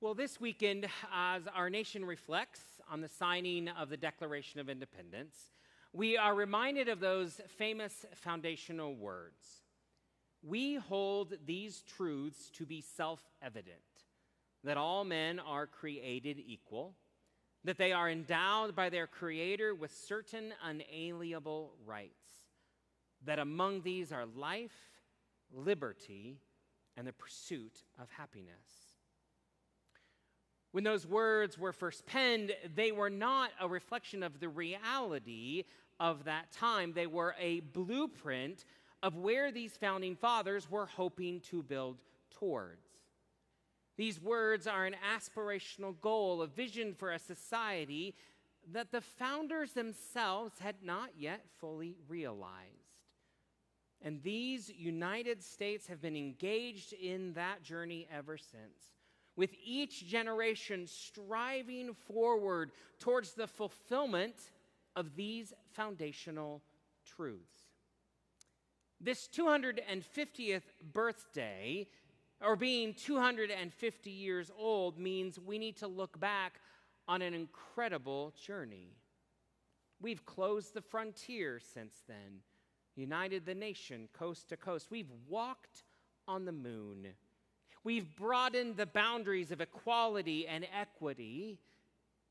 Well, this weekend, as our nation reflects on the signing of the Declaration of Independence, we are reminded of those famous foundational words. We hold these truths to be self-evident, that all men are created equal, that they are endowed by their Creator with certain unalienable rights, that among these are life, liberty, and the pursuit of happiness. When those words were first penned, they were not a reflection of the reality of that time. They were a blueprint of where these founding fathers were hoping to build towards. These words are an aspirational goal, a vision for a society that the founders themselves had not yet fully realized. And these United States have been engaged in that journey ever since, with each generation striving forward towards the fulfillment of these foundational truths. This 250th birthday, or being 250 years old, means we need to look back on an incredible journey. We've closed the frontier since then, united the nation coast to coast. We've walked on the moon. We've broadened the boundaries of equality and equity,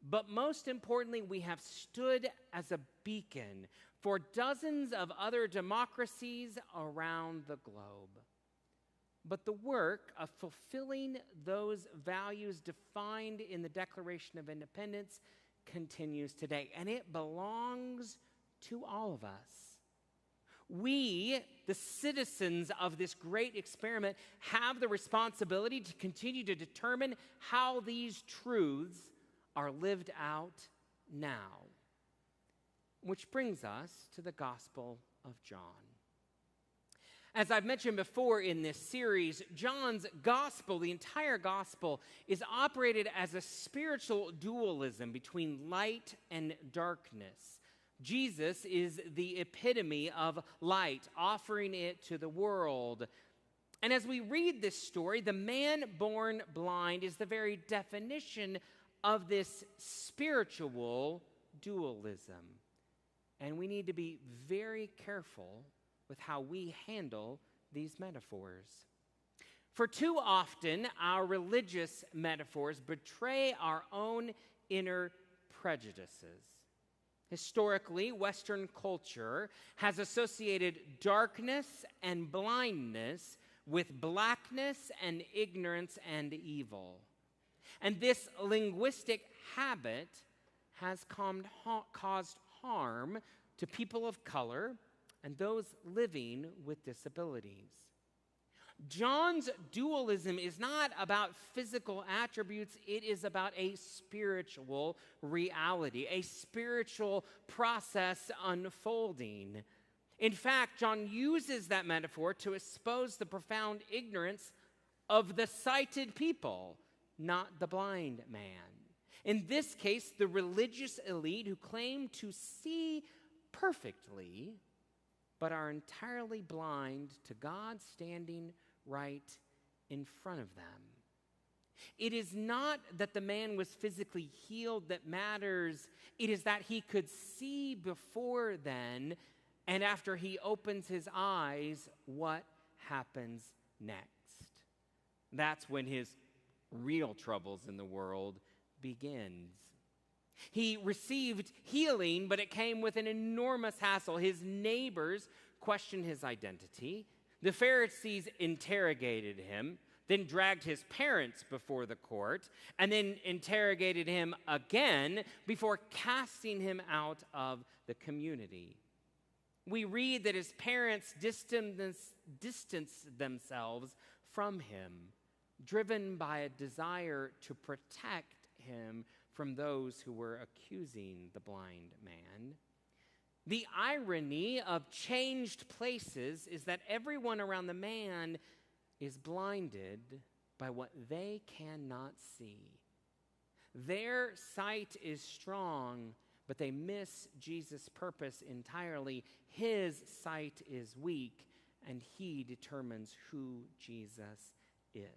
but most importantly, we have stood as a beacon for dozens of other democracies around the globe. But the work of fulfilling those values defined in the Declaration of Independence continues today, and it belongs to all of us. We, the citizens of this great experiment, have the responsibility to continue to determine how these truths are lived out now. Which brings us to the Gospel of John. As I've mentioned before in this series, John's Gospel, the entire Gospel, is operated as a spiritual dualism between light and darkness. Jesus is the epitome of light, offering it to the world. And as we read this story, the man born blind is the very definition of this spiritual dualism. And we need to be very careful with how we handle these metaphors. For too often, our religious metaphors betray our own inner prejudices. Historically, Western culture has associated darkness and blindness with blackness and ignorance and evil. And this linguistic habit has caused harm to people of color and those living with disabilities. John's dualism is not about physical attributes, it is about a spiritual reality, a spiritual process unfolding. In fact, John uses that metaphor to expose the profound ignorance of the sighted people, not the blind man. In this case, the religious elite who claim to see perfectly, but are entirely blind to God standing right in front of them. It is not that the man was physically healed that matters. It is that he could see before then, and after he opens his eyes, what happens next. That's when his real troubles in the world begins. He received healing, but it came with an enormous hassle. His neighbors questioned his identity. The Pharisees interrogated him, then dragged his parents before the court, and then interrogated him again before casting him out of the community. We read that his parents distanced themselves from him, driven by a desire to protect him from those who were accusing the blind man. The irony of changed places is that everyone around the man is blinded by what they cannot see. Their sight is strong, but they miss Jesus' purpose entirely. His sight is weak, and he determines who Jesus is.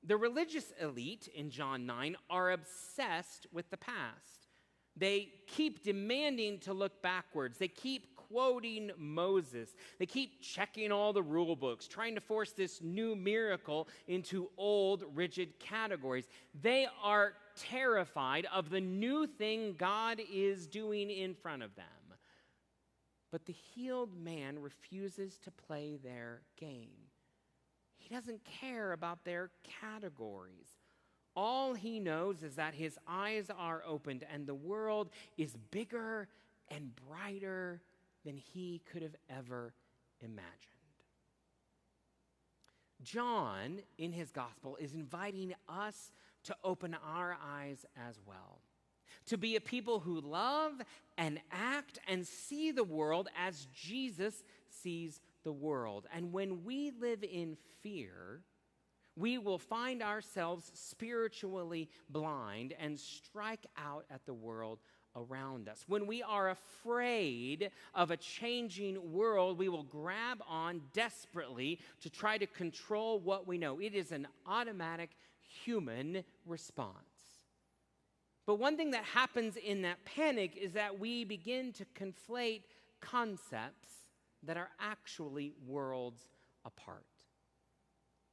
The religious elite in John 9 are obsessed with the past. They keep demanding to look backwards. They keep quoting Moses. They keep checking all the rule books, trying to force this new miracle into old, rigid categories. They are terrified of the new thing God is doing in front of them. But the healed man refuses to play their game. He doesn't care about their categories. All he knows is that his eyes are opened and the world is bigger and brighter than he could have ever imagined. John, in his gospel, is inviting us to open our eyes as well, to be a people who love and act and see the world as Jesus sees the world. And when we live in fear, we will find ourselves spiritually blind and strike out at the world around us. When we are afraid of a changing world, we will grab on desperately to try to control what we know. It is an automatic human response. But one thing that happens in that panic is that we begin to conflate concepts that are actually worlds apart.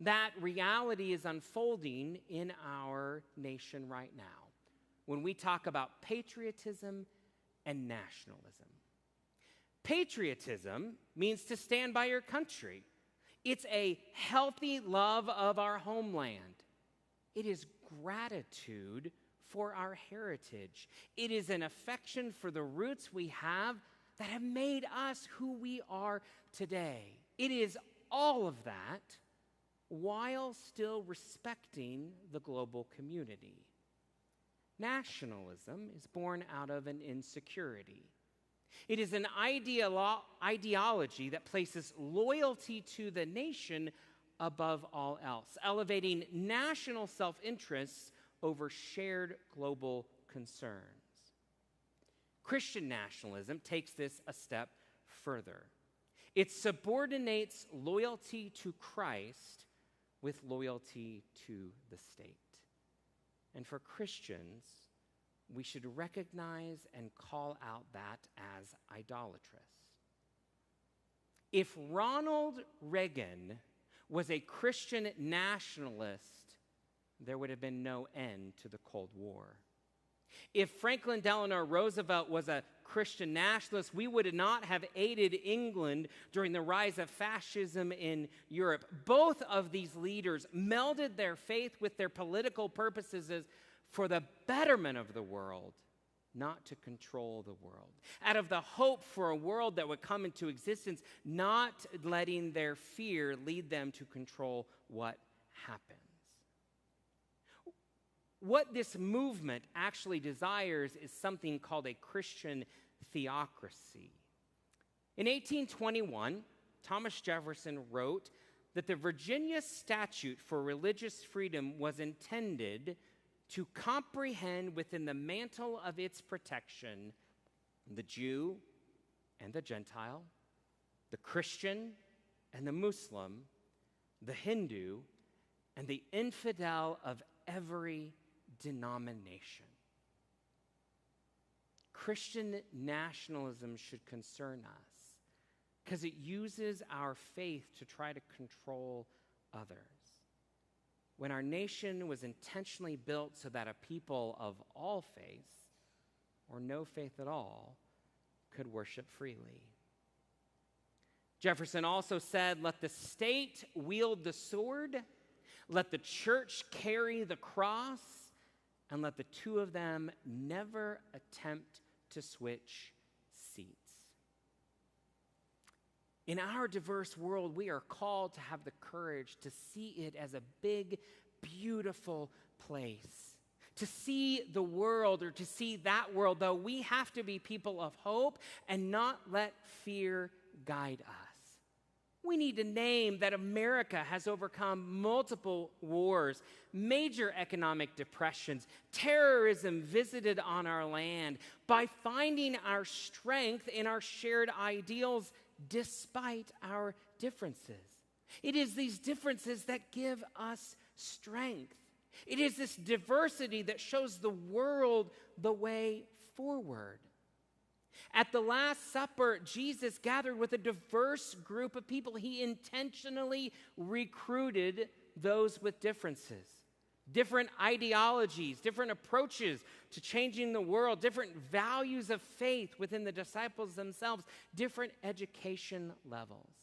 That reality is unfolding in our nation right now when we talk about patriotism and nationalism. Patriotism means to stand by your country. It's a healthy love of our homeland. It is gratitude for our heritage. It is an affection for the roots we have that have made us who we are today. It is all of that while still respecting the global community. Nationalism is born out of an insecurity. It is an ideology that places loyalty to the nation above all else, elevating national self-interests over shared global concerns. Christian nationalism takes this a step further. It subordinates loyalty to Christ with loyalty to the state. And for Christians, we should recognize and call out that as idolatrous. If Ronald Reagan was a Christian nationalist, there would have been no end to the Cold War. If Franklin Delano Roosevelt was a Christian nationalist, we would not have aided England during the rise of fascism in Europe. Both of these leaders melded their faith with their political purposes for the betterment of the world, not to control the world. Out of the hope for a world that would come into existence, not letting their fear lead them to control what happens. What this movement actually desires is something called a Christian theocracy. In 1821, Thomas Jefferson wrote that the Virginia Statute for Religious Freedom was intended to comprehend within the mantle of its protection the Jew and the Gentile, the Christian and the Muslim, the Hindu and the infidel of every denomination. Christian nationalism should concern us because it uses our faith to try to control others. When our nation was intentionally built so that a people of all faiths, or no faith at all, could worship freely. Jefferson also said, "Let the state wield the sword, let the church carry the cross, and let the two of them never attempt to switch seats." In our diverse world, we are called to have the courage to see it as a big, beautiful place. To see the world or to see that world, though, we have to be people of hope and not let fear guide us. We need to name that America has overcome multiple wars, major economic depressions, terrorism visited on our land, by finding our strength in our shared ideals despite our differences. It is these differences that give us strength. It is this diversity that shows the world the way forward. At the Last Supper, Jesus gathered with a diverse group of people. He intentionally recruited those with differences, different ideologies, different approaches to changing the world, different values of faith within the disciples themselves, different education levels.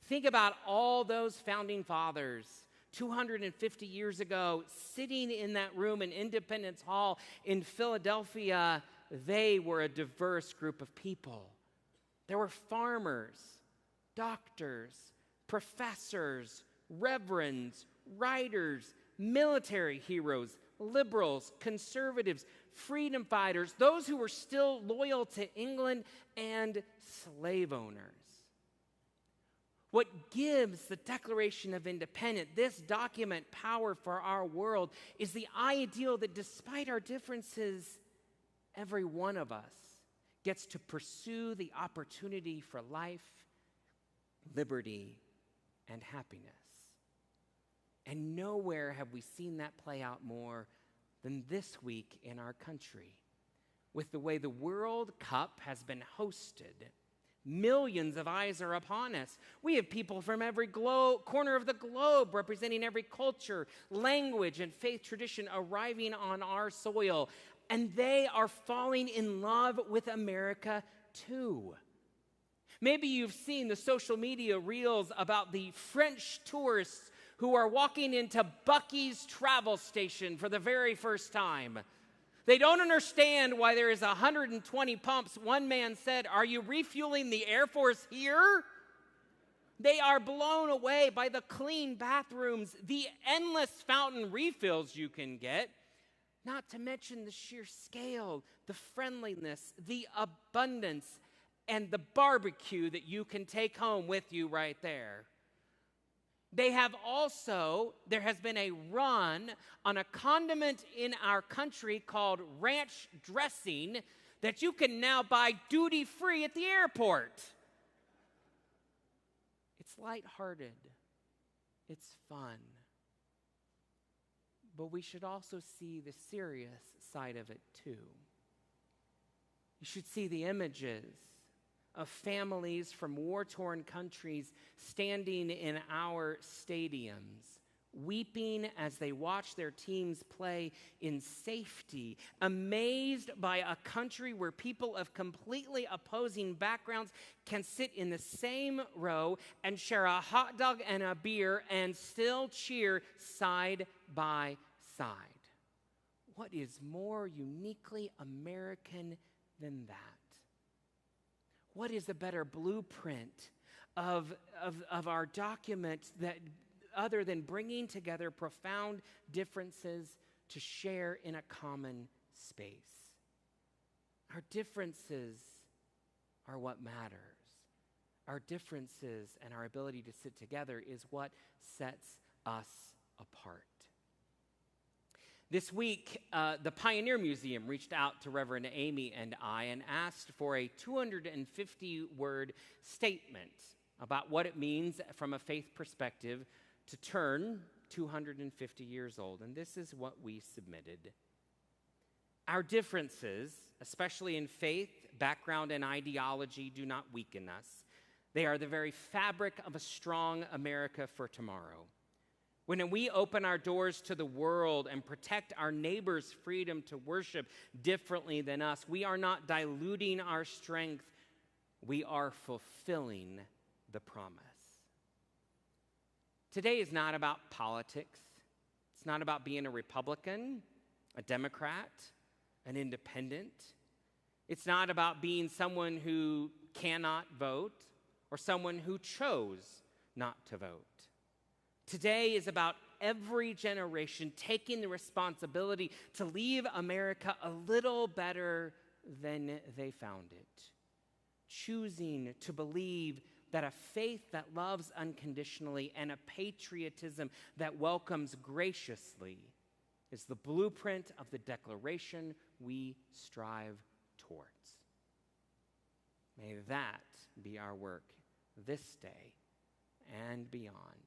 Think about all those founding fathers 250 years ago sitting in that room in Independence Hall in Philadelphia. They were a diverse group of people. There were farmers, doctors, professors, reverends, writers, military heroes, liberals, conservatives, freedom fighters, those who were still loyal to England, and slave owners. What gives the Declaration of Independence, this document, power for our world, is the ideal that despite our differences, every one of us gets to pursue the opportunity for life, liberty, and happiness. And nowhere have we seen that play out more than this week in our country. With the way the World Cup has been hosted, millions of eyes are upon us. We have people from every corner of the globe representing every culture, language, and faith tradition arriving on our soil. And they are falling in love with America too. Maybe you've seen the social media reels about the French tourists who are walking into Buc-ee's travel station for the very first time. They don't understand why there is 120 pumps. One man said, "Are you refueling the Air Force here?" They are blown away by the clean bathrooms, the endless fountain refills you can get, not to mention the sheer scale, the friendliness, the abundance, and the barbecue that you can take home with you right there. There has been a run on a condiment in our country called ranch dressing that you can now buy duty-free at the airport. It's lighthearted. It's fun. But we should also see the serious side of it too. You should see the images of families from war-torn countries standing in our stadiums, weeping as they watch their teams play in safety, amazed by a country where people of completely opposing backgrounds can sit in the same row and share a hot dog and a beer and still cheer side by side. What is more uniquely American than that? What is a better blueprint of our document that other than bringing together profound differences to share in a common space? Our differences are what matters. Our differences and our ability to sit together is what sets us apart. This week, the Pioneer Museum reached out to Reverend Amy and I and asked for a 250-word statement about what it means from a faith perspective to turn 250 years old. And this is what we submitted. Our differences, especially in faith, background, and ideology, do not weaken us. They are the very fabric of a strong America for tomorrow. When we open our doors to the world and protect our neighbor's freedom to worship differently than us, we are not diluting our strength. We are fulfilling the promise. Today is not about politics. It's not about being a Republican, a Democrat, an independent. It's not about being someone who cannot vote or someone who chose not to vote. Today is about every generation taking the responsibility to leave America a little better than they found it. Choosing to believe that a faith that loves unconditionally and a patriotism that welcomes graciously is the blueprint of the declaration we strive towards. May that be our work this day and beyond.